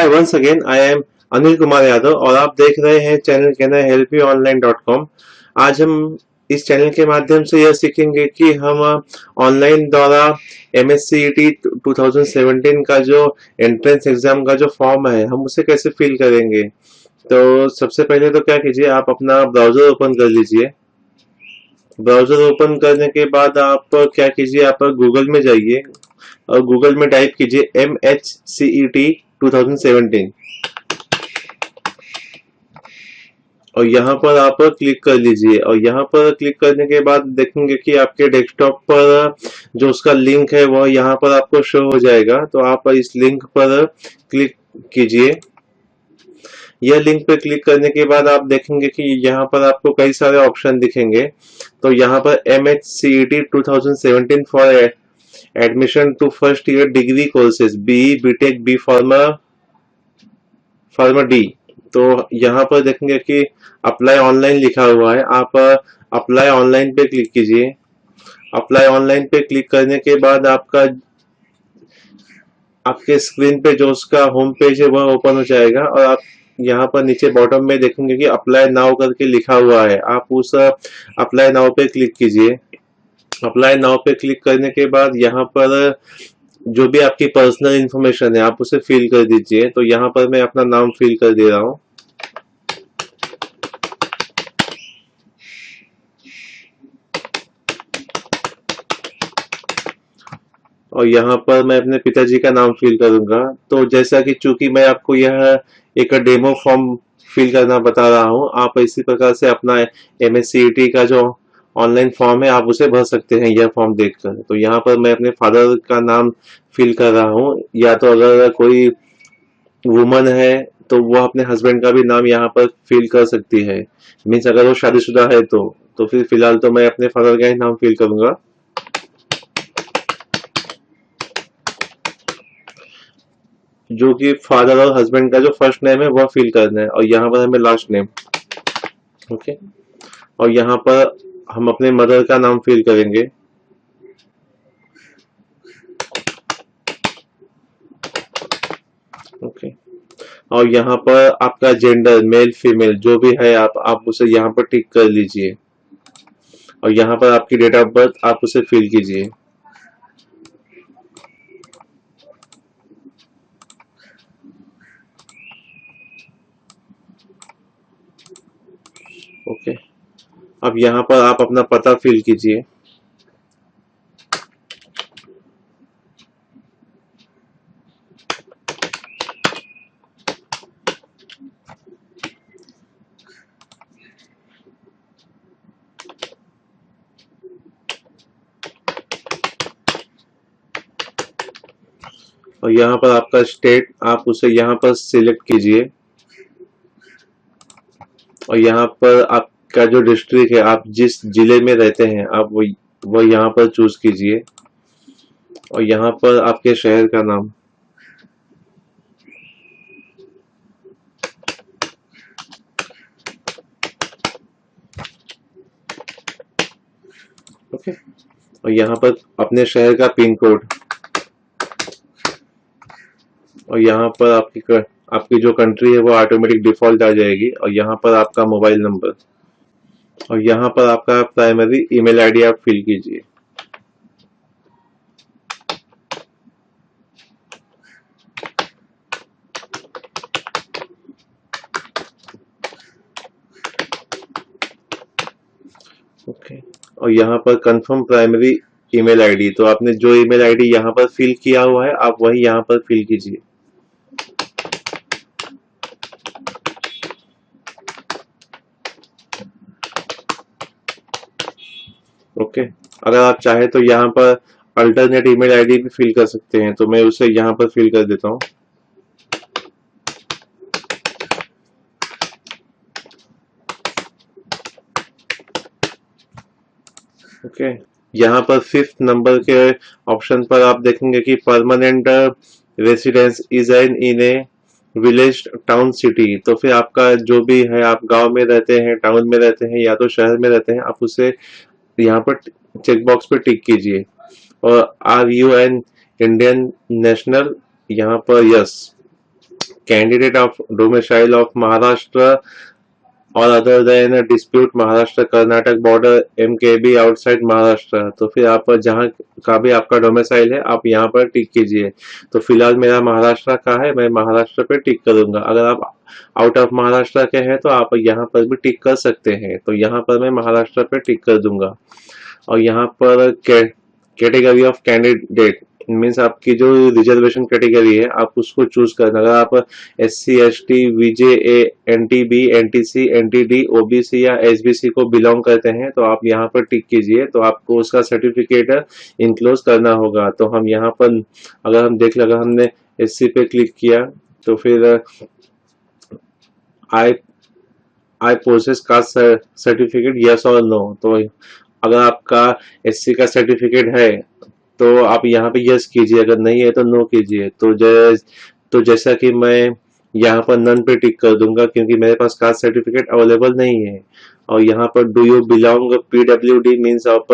Hi once again I am Anil Kumar Yadav और आप देख रहे हैं चैनल कहना है helpyouonline.com। आज हम इस चैनल के माध्यम से यह सीखेंगे कि हम ऑनलाइन द्वारा MSCET 2017 का जो एंट्रेंस एग्जाम का जो फॉर्म है हम उसे कैसे फिल करेंगे। तो सबसे पहले तो क्या कीजिए, आप अपना ब्राउजर ओपन कर लीजिए। ब्राउजर ओपन करने के बाद आप क्या कीजिए, आप गूगल में जाइए और गूगल में टाइप कीजिए MHCET 2017 और यहाँ पर आप क्लिक कर लीजिए। और यहाँ पर क्लिक करने के बाद देखेंगे कि आपके डेस्कटॉप पर जो उसका लिंक है वह यहाँ पर आपको शो हो जाएगा। तो आप इस लिंक पर क्लिक कीजिए। यह लिंक पे क्लिक करने के बाद आप देखेंगे कि यहाँ पर आपको कई सारे ऑप्शन दिखेंगे। तो यहाँ पर MHCET 2017 for admission to first year degree courses BE BTech B pharma D. तो यहाँ पर देखेंगे कि अप्लाई ऑनलाइन लिखा हुआ है, आप अप्लाई ऑनलाइन पे क्लिक कीजिए। अप्लाई ऑनलाइन पे क्लिक करने के बाद आपके स्क्रीन पे जो उसका होम पेज है वह ओपन हो जाएगा और आप यहाँ पर नीचे बॉटम में देखेंगे कि अप्लाई नाउ करके लिखा हुआ है। आप उस अप्लाई नाउ पे क्लिक कीजिए। अप्लाई नाउ पे क्लिक करने के बाद यहाँ पर जो भी आपकी पर्सनल इंफॉर्मेशन है आप उसे फिल कर दीजिए। तो यहाँ पर मैं अपना नाम फिल कर दे रहा हूँ। और यहाँ पर मैं अपने पिताजी का नाम फिल करूंगा। तो जैसा कि चूंकि मैं आपको यह एक डेमो फॉर्म फिल करना बता रहा हूँ, आप इसी प्रकार से अपना MSCET का जो ऑनलाइन फॉर्म है आप उसे भर सकते हैं यह फॉर्म देखकर। तो यहाँ पर मैं अपने फादर का नाम फिल कर रहा हूँ, या तो अगर कोई वुमन है तो वो अपने हस्बैंड का भी नाम यहाँ पर फिल कर सकती है। मीन्स अगर वो शादीशुदा है तो फिर फिलहाल तो मैं अपने फादर का ही नाम फिल करूंगा। जो कि फादर और हस्बैंड का जो फर्स्ट नेम है वह फिल करना है और यहाँ पर हमें लास्ट नेम। ओके। और यहाँ पर हम अपने मदर का नाम फिल करेंगे। ओके। और यहाँ पर आपका जेंडर मेल फीमेल जो भी है आप उसे यहाँ पर टिक कर लीजिए। और यहाँ पर आपकी डेट ऑफ बर्थ आप उसे फिल कीजिए। ओके। अब यहाँ पर आप अपना पता फिल कीजिए। और यहाँ पर आपका स्टेट आप उसे यहाँ पर सिलेक्ट कीजिए। और यहाँ पर आपका जो डिस्ट्रिक्ट है, आप जिस जिले में रहते हैं आप वो यहाँ पर चूज कीजिए। और यहाँ पर आपके शहर का नाम। ओके। और यहाँ पर अपने शहर का पिन कोड। और यहाँ पर आपकी जो कंट्री है वो ऑटोमेटिक डिफॉल्ट आ जाएगी। और यहाँ पर आपका मोबाइल नंबर। और यहाँ पर आपका प्राइमरी ईमेल आईडी आप फिल कीजिए। ओके। और यहाँ पर कंफर्म प्राइमरी ईमेल आईडी, तो आपने जो ईमेल आईडी यहाँ पर फिल किया हुआ है आप वही यहाँ पर फिल कीजिए। ओके। अगर आप चाहे तो यहाँ पर अल्टरनेट ईमेल आईडी भी फिल कर सकते हैं, तो मैं उसे यहाँ पर फिल कर देता हूँ। ओके। यहाँ पर 5th नंबर के ऑप्शन पर आप देखेंगे कि permanent residence is in A village town city. तो फिर आपका जो भी है, आप गांव में रहते हैं, टाउन में रहते हैं या तो शहर में रहते हैं, आप उसे यहाँ पर चेक बॉक्स पे टिक कीजिए। और are you an Indian national, यहाँ पर yes. Candidate of domicile of Maharashtra और other than dispute Maharashtra Karnataka border MKB outside Maharashtra. तो फिर आप जहाँ का भी आपका डोमिसाइल है आप यहाँ पर टिक कीजिए। तो फिलहाल मेरा महाराष्ट्र का है, मैं महाराष्ट्र पे टिक करूंगा। अगर आप आउट ऑफ महाराष्ट्र के हैं तो आप यहाँ पर भी टिक कर सकते हैं। तो यहाँ पर मैं महाराष्ट्र पे टिक कर दूंगा। और यहाँ पर कैटेगरी ऑफ कैंडिडेट मीन्स आपकी जो रिजर्वेशन कैटेगरी है आप उसको चूज करना। अगर आप SC ST VJA NTB NTC NTD OBC या SBC को बिलोंग करते हैं तो आप यहाँ पर टिक कीजिए। तो आपको उसका सर्टिफिकेट इनक्लोज करना होगा। तो हम यहाँ पर अगर हम देख लगा हमने SC पे क्लिक किया तो फिर आई पोसेस कास्ट सर्टिफिकेट यस और नो। तो अगर आपका SC का सर्टिफिकेट है तो आप यहाँ पे यस कीजिए, अगर नहीं है तो नो कीजिए। तो जैसा कि मैं यहाँ पर नन पे टिक कर दूंगा क्योंकि मेरे पास कास्ट सर्टिफिकेट अवेलेबल नहीं है। और यहाँ पर do you belong PWD means आप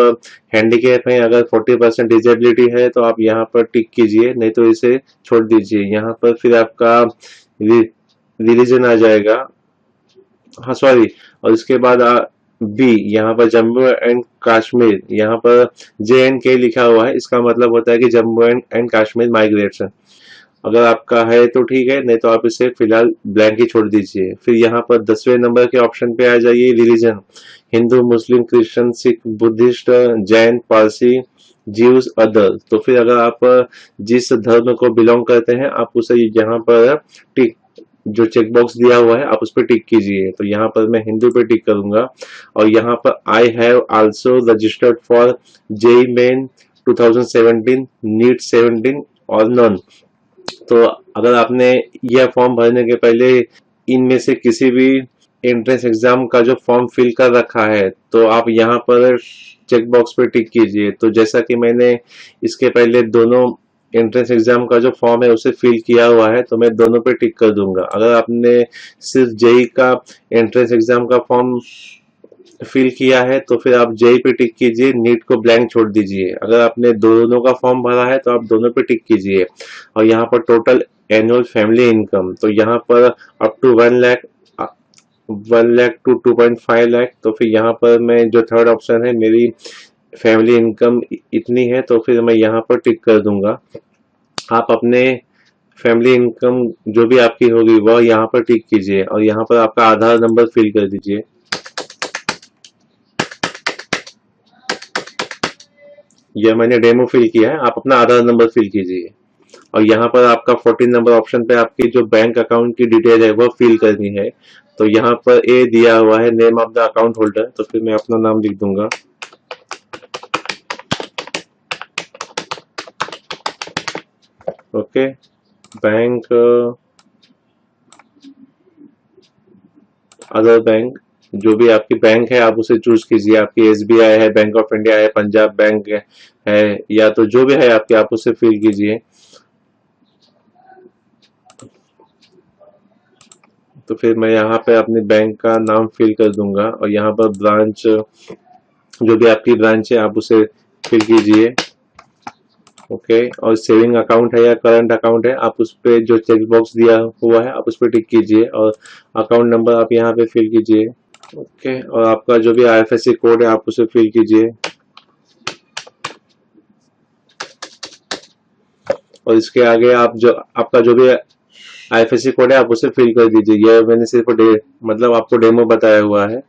हैंडीकैप है, अगर 40% डिजेबिलिटी है तो आप यहाँ पर टिक कीजिए, नहीं तो इसे छोड़ दीजिए। यहाँ पर फिर आपका रिलीजन आ जाएगा, हाँ सॉरी, और इसके बाद बी यहाँ पर जम्मू एंड कश्मीर, यहाँ पर JNK लिखा हुआ है, इसका मतलब होता है कि जम्मू एंड कश्मीर माइग्रेशन। अगर आपका है तो ठीक है, नहीं तो आप इसे फिलहाल ब्लैंक ही छोड़ दीजिए। फिर यहाँ पर 10वें नंबर के ऑप्शन पे आ जाइए, religion Hindu Muslim Christian Sikh Buddhist Jain Parsi Jews other. तो फिर अगर आप जिस धर्म को बिलोंग करते हैं आप उसे यहाँ पर टिक, जो चेक बॉक्स दिया हुआ है आप उस पर टिक कीजिए। तो यहाँ पर मैं हिंदू पे टिक करूंगा। और यहाँ पर I have also registered for JEE main 2017 NEET 17 और नन। तो अगर आपने यह फॉर्म भरने के पहले इनमें से किसी भी एंट्रेंस एग्जाम का जो फॉर्म फिल कर रखा है तो आप यहाँ पर चेक बॉक्स पे टिक कीजिए। तो जैसा कि मैंने इसके पहले दोनों एंट्रेंस एग्जाम का जो फॉर्म है उसे फिल किया हुआ है तो मैं दोनों पे टिक कर दूंगा। अगर आपने सिर्फ JEE का एंट्रेंस एग्जाम का फॉर्म फिल किया है तो फिर आप JEE पे टिक कीजिए, नीट को ब्लैंक छोड़ दीजिए। अगर आपने दोनों का फॉर्म भरा है तो आप दोनों पे टिक कीजिए। और यहाँ पर टोटल एनुअल फैमिली इनकम, तो यहाँ पर up to 1 lakh to 2.5 lakh. तो फिर यहाँ पर मैं जो थर्ड ऑप्शन है मेरी फैमिली इनकम इतनी है तो फिर मैं यहाँ पर टिक कर दूंगा। आप अपने फैमिली इनकम जो भी आपकी होगी वह यहाँ पर टिक कीजिए। और यहाँ पर आपका आधार नंबर फिल कर दीजिए। यह मैंने डेमो फिल किया है, आप अपना आधार नंबर फिल कीजिए। और यहाँ पर आपका 14 नंबर ऑप्शन पे आपकी जो बैंक अकाउंट की डिटेल है वह फिल करनी है। तो यहाँ पर ए दिया हुआ है name of the account holder, तो फिर मैं अपना नाम लिख दूंगा। ओके, बैंक अदर बैंक, जो भी आपकी बैंक है आप उसे चूज कीजिए। आपकी SBI है, बैंक ऑफ इंडिया है, पंजाब बैंक है, या तो जो भी है आपके आप उसे फिल कीजिए। तो फिर मैं यहाँ पे अपने बैंक का नाम फिल कर दूंगा। और यहाँ पर ब्रांच, जो भी आपकी ब्रांच है आप उसे फिल कीजिए। ओके, और सेविंग अकाउंट है या करंट अकाउंट है आप उस पे जो चेक बॉक्स दिया हुआ है आप उस पर टिक कीजिए। और अकाउंट नंबर आप यहाँ पे फिल कीजिए। ओके, और आपका जो भी IFSC कोड है आप उसे फिल कीजिए। और इसके आगे आप जो आपका जो भी IFSC कोड है आप उसे फिल कर दीजिए। यह मैंने सिर्फ मतलब आपको डेमो बताया हुआ है।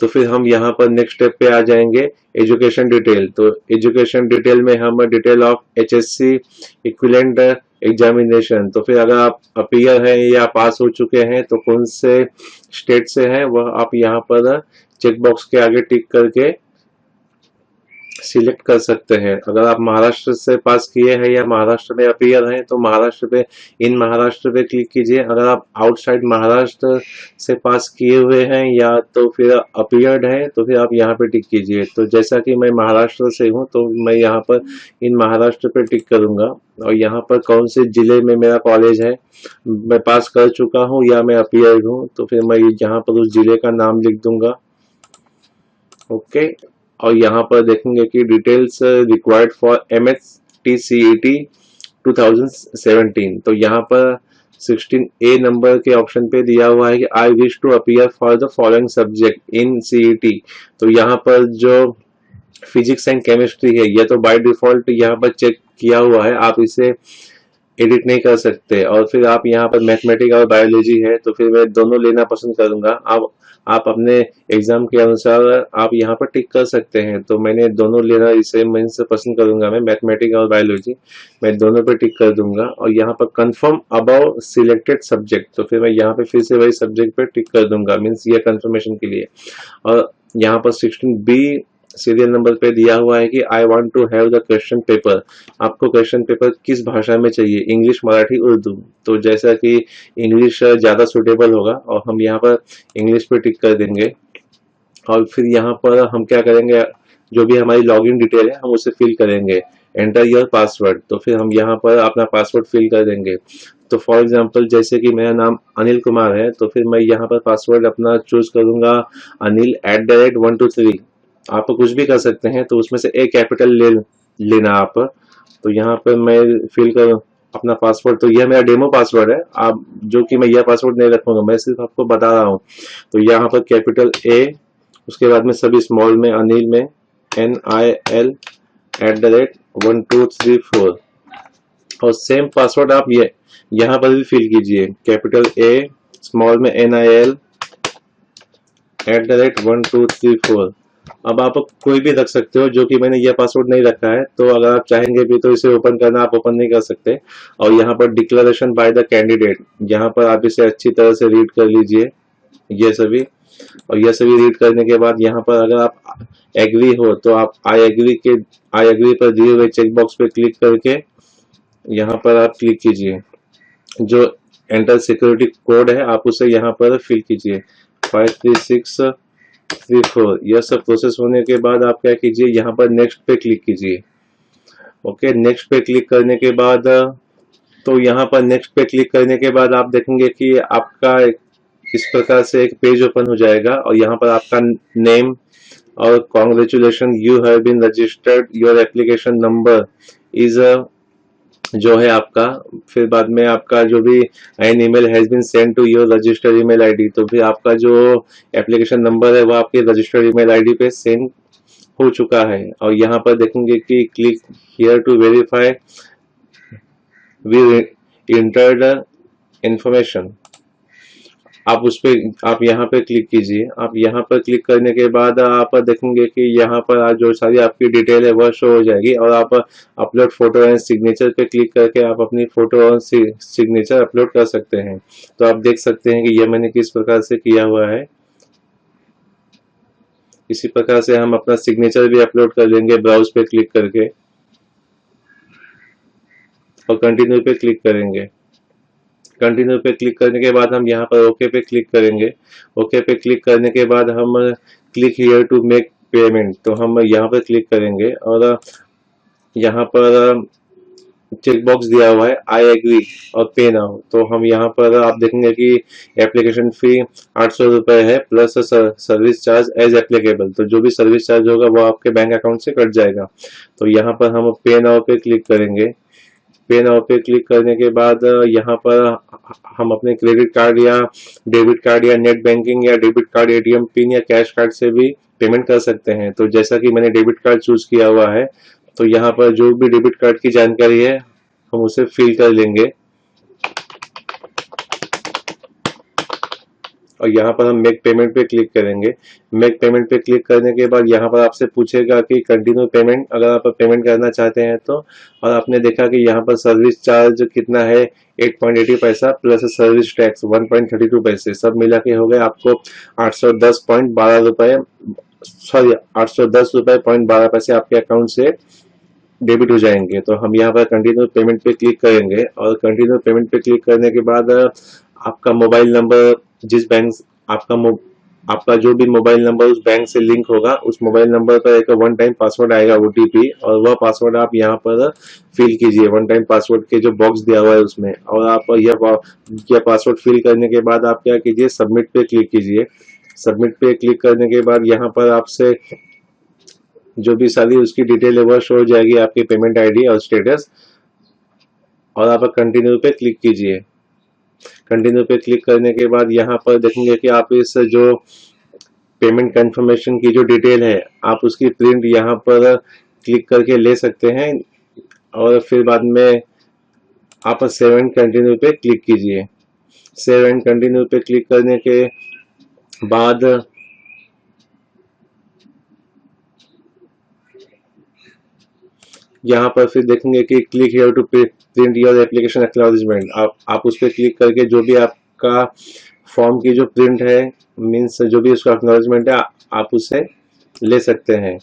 तो फिर हम यहाँ पर नेक्स्ट स्टेप पे आ जाएंगे, एजुकेशन डिटेल। तो एजुकेशन डिटेल में हम detail of HSC equivalent examination, तो फिर अगर आप अपीयर हैं या पास हो चुके हैं तो कौन से स्टेट से हैं वह आप यहाँ पर चेक बॉक्स के आगे टिक करके सिलेक्ट कर सकते हैं। अगर आप महाराष्ट्र से पास किए हैं या महाराष्ट्र में अपीयर हैं तो महाराष्ट्र पे, इन महाराष्ट्र पे क्लिक कीजिए। अगर आप आउटसाइड महाराष्ट्र से पास किए हुए हैं या तो फिर अपीयर्ड है तो फिर आप यहाँ पे टिक कीजिए। तो जैसा कि मैं महाराष्ट्र से हूँ तो मैं यहाँ पर इन महाराष्ट्र पे टिक करूंगा। और यहाँ पर कौन से जिले में मेरा कॉलेज है, मैं पास कर चुका हूँ या मैं अपीयर्ड हूँ, तो फिर मैं यहाँ पर उस जिले का नाम लिख दूंगा। ओके, और यहाँ पर देखेंगे कि details required for MST CET 2017। तो यहाँ पर 16A नंबर के ऑप्शन पे दिया हुआ है कि I wish to appear for the following subject in CET. तो यहाँ पर जो फिजिक्स एंड केमिस्ट्री है यह तो बाय डिफॉल्ट यहाँ पर चेक किया हुआ है, आप इसे एडिट नहीं कर सकते। और फिर आप यहाँ पर मैथमेटिक्स और बायोलॉजी है तो फिर मैं दोनों लेना पसंद करूंगा। आप अपने एग्जाम के अनुसार आप यहाँ पर टिक कर सकते हैं। तो मैंने दोनों लेना इसे मैं से पसंद करूंगा, मैं मैथमेटिक्स और बायोलॉजी मैं दोनों पे टिक कर दूंगा। और यहाँ पर कंफर्म अबाउ सिलेक्टेड सब्जेक्ट, तो फिर मैं यहाँ पे फिर से वही सब्जेक्ट पे टिक कर दूंगा, मीन्स ये कंफर्मेशन के लिए। और यहाँ पर 16B सीरियल नंबर पे दिया हुआ है कि I want to have the question paper. आपको क्वेश्चन पेपर किस भाषा में चाहिए, इंग्लिश, मराठी, उर्दू। तो जैसा कि इंग्लिश ज्यादा सुटेबल होगा और हम यहाँ पर इंग्लिश पे टिक कर देंगे। और फिर यहाँ पर हम क्या करेंगे, जो भी हमारी लॉगिन डिटेल है हम उसे फिल करेंगे, एंटर योर पासवर्ड। तो फिर हम यहाँ पर अपना पासवर्ड फिल कर देंगे। तो फॉर एग्जांपल जैसे कि मेरा नाम अनिल कुमार है तो फिर मैं यहाँ पर पासवर्ड अपना चूज करूंगा anil@123। आप कुछ भी कर सकते हैं, तो उसमें से एक कैपिटल लेना आप। तो यहाँ पर मैं फिल कर अपना पासवर्ड, तो यह मेरा डेमो पासवर्ड है, आप जो कि मैं यह पासवर्ड नहीं रखूंगा, मैं सिर्फ आपको बता रहा हूँ। तो यहाँ पर कैपिटल A, उसके बाद में सभी स्मॉल में अनिल में NIL @1234। और सेम पासवर्ड आप ये यहाँ पर भी फिल कीजिए, कैपिटल A स्मॉल में NIL @1234। अब आप कोई भी रख सकते हो, जो कि मैंने यह पासवर्ड नहीं रखा है। तो अगर आप चाहेंगे भी तो इसे ओपन करना, आप ओपन नहीं कर सकते। और यहाँ पर डिक्लेरेशन बाय द कैंडिडेट, यहाँ पर आप इसे अच्छी तरह से रीड कर लीजिए ये सभी। और यह सभी रीड करने के बाद यहाँ पर अगर आप एग्री हो तो आप आई एग्री पर दिए हुए चेक बॉक्स पे क्लिक करके यहाँ पर आप क्लिक कीजिए। जो एंटर सिक्योरिटी कोड है आप उसे यहाँ पर फिल कीजिए 53634। यह सब प्रोसेस होने के बाद आप क्या कीजिए, यहाँ पर नेक्स्ट पे क्लिक कीजिए। ओके, नेक्स्ट पे क्लिक करने के बाद तो यहाँ पर नेक्स्ट पे क्लिक करने के बाद आप देखेंगे कि आपका इस प्रकार से एक पेज ओपन हो जाएगा। और यहाँ पर आपका नेम और congratulation you have been registered, your application number is जो है आपका। फिर बाद में आपका जो भी an email has been send to your registered email ID, तो फिर आपका जो एप्लीकेशन नंबर है वो आपके रजिस्टर्ड ईमेल आईडी पे सेंड हो चुका है। और यहाँ पर देखेंगे कि click here to verify we entered information, आप उस पे आप यहाँ पे क्लिक कीजिए। आप यहाँ पर क्लिक करने के बाद आप देखेंगे कि यहाँ पर जो सारी आपकी डिटेल है वह शो हो जाएगी। और आप अपलोड फोटो एंड सिग्नेचर पे क्लिक करके आप अपनी फोटो और सिग्नेचर अपलोड कर सकते हैं। तो आप देख सकते हैं कि यह मैंने किस प्रकार से किया हुआ है। इसी प्रकार से हम अपना सिग्नेचर भी अपलोड कर लेंगे ब्राउज पे क्लिक करके और कंटिन्यू पे क्लिक करेंगे। कंटिन्यू पे क्लिक करने के बाद हम यहाँ पर ओके पे क्लिक करेंगे। ओके पे क्लिक करने के बाद हम click here to make payment, तो हम यहाँ पर क्लिक करेंगे। और यहाँ पर चेक बॉक्स दिया हुआ है आई एग्री और पे नाउ, तो हम यहाँ पर आप देखेंगे कि एप्लीकेशन फी 800 रुपये है plus service charge as applicable. तो जो भी सर्विस चार्ज होगा वो आपके बैंक अकाउंट से कट जाएगा। तो यहाँ पर हम पे नाउ पे क्लिक करेंगे। पे नाउ पे क्लिक करने के बाद यहाँ पर हम अपने क्रेडिट कार्ड या डेबिट कार्ड या नेट बैंकिंग या डेबिट कार्ड एटीएम पिन या कैश कार्ड से भी पेमेंट कर सकते हैं। तो जैसा कि मैंने डेबिट कार्ड चूज किया हुआ है तो यहाँ पर जो भी डेबिट कार्ड की जानकारी है हम उसे फिल कर लेंगे। और यहाँ पर हम मेक पेमेंट पे क्लिक करेंगे। मेक पेमेंट पे क्लिक करने के बाद यहाँ पर आपसे पूछेगा कि कंटिन्यू पेमेंट, अगर आप पेमेंट करना चाहते हैं तो। और आपने देखा कि यहाँ पर सर्विस चार्ज कितना है 8.80 पैसा प्लस सर्विस टैक्स 1.32 पैसे, सब मिला के हो गए आपको 810.12 रुपए, सॉरी 810 रुपए पॉइंट 12 पैसे आपके अकाउंट से डेबिट हो जाएंगे। तो हम यहाँ पर कंटिन्यू पेमेंट पे क्लिक करेंगे। और कंटिन्यू पेमेंट पे क्लिक करने के बाद आपका मोबाइल नंबर जिस बैंक आपका जो भी मोबाइल नंबर उस बैंक से लिंक होगा उस मोबाइल नंबर पर एक वन टाइम पासवर्ड आएगा OTP, और वह पासवर्ड आप यहाँ पर फिल कीजिए वन टाइम पासवर्ड के जो बॉक्स दिया हुआ है उसमें। और आप यह पासवर्ड फिल करने के बाद आप क्या कीजिए, सबमिट पे क्लिक कीजिए। सबमिट पे क्लिक करने के बाद यहाँ पर आपसे जो भी सारी उसकी डिटेल है वह शो हो जाएगी, आपकी पेमेंट आईडी और स्टेटस। और आप कंटिन्यू पे क्लिक कीजिए। कंटिन्यू पे क्लिक करने के बाद यहाँ पर देखेंगे कि आप इस जो पेमेंट कंफर्मेशन की जो डिटेल है आप उसकी प्रिंट यहाँ पर क्लिक करके ले सकते हैं, और फिर बाद में आप सेव एंड कंटिन्यू पे क्लिक कीजिए। सेव एंड कंटिन्यू पे क्लिक करने के बाद यहाँ पर फिर देखेंगे कि click here to print your application acknowledgement. आप उस पर क्लिक करके जो भी आपका फॉर्म की जो प्रिंट है, मीन्स जो भी उसका एक्नॉलेजमेंट है, आप उसे ले सकते हैं।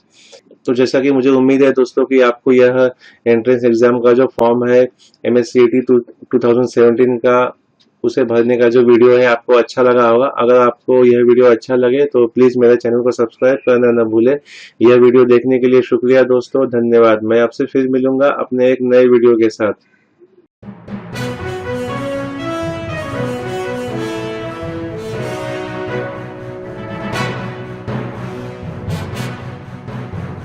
तो जैसा कि मुझे उम्मीद है दोस्तों कि आपको यह एंट्रेंस एग्जाम का जो फॉर्म है MSCET 2017 का, उसे भरने का जो वीडियो है आपको अच्छा लगा होगा। अगर आपको यह वीडियो अच्छा लगे तो प्लीज मेरे चैनल को सब्सक्राइब करना न भूलें। यह वीडियो देखने के लिए शुक्रिया दोस्तों, धन्यवाद। मैं आपसे फिर मिलूंगा अपने एक नए वीडियो के साथ।